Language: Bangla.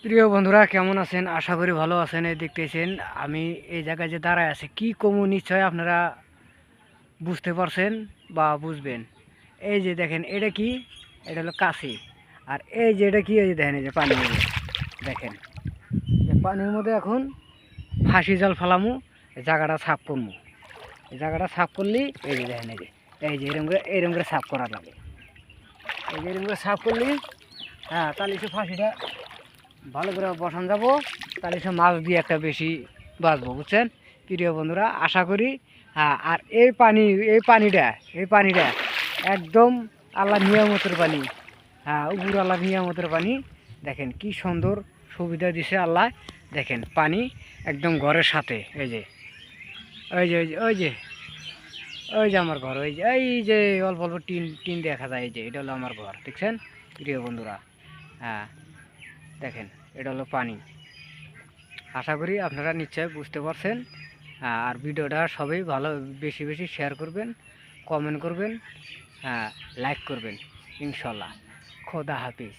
প্রিয় বন্ধুরা কেমন আছেন? আশা করি ভালো আছেন। এই দেখতেছেন আমি এই জায়গায় যে দাঁড়ায় আছি কি কমু নিশ্চয় আপনারা বুঝতে পারছেন বা বুঝবেন। এই যে দেখেন এটা কি? এটা হলো কাশি। আর এই যে এটা কি? এই যে দেখেন এই যে পানি এই যে দেখেন। এই পানির মধ্যে এখন ফাঁসি জাল ফালামু, এই জায়গাটা সাফ করমু। এই জায়গাটা সাফ করলেই এই যে দেখেন এই যে এরম করে সাফ করা লাগে। এই যে এরম করে সাফ করলি হ্যাঁ তাহলে সে ফাঁসিটা ভালো করে বসান যাব, তাহলে সে মাছ দিয়ে একটা বেশি বাঁচবো বুঝছেন প্রিয় বন্ধুরা। আশা করি হ্যাঁ। আর এই পানিটা একদম আল্লাহ নিয়ামতের পানি। হ্যাঁ উপর আল্লাহ নিয়ামতের পানি। দেখেন কি সুন্দর সুবিধা দিছে আল্লাহ। দেখেন পানি একদম ঘরের সাথে। এই যে ওই যে ওই যে ওই যে ওই যে আমার ঘর, এই যে অল্প অল্প টিন টিন দেখা যায়। এই যে এটা হলো আমার ঘর, দেখছেন প্রিয় বন্ধুরা। হ্যাঁ দেখেন এটা হলো পানি। আশা করি আপনারা নিশ্চয়ই বুঝতে পারছেন। আর ভিডিওটা সবাই ভালো বেশি বেশি শেয়ার করবেন, কমেন্ট করবেন, হ্যাঁ লাইক করবেন। ইনশাল্লাহ। খোদা হাফিজ।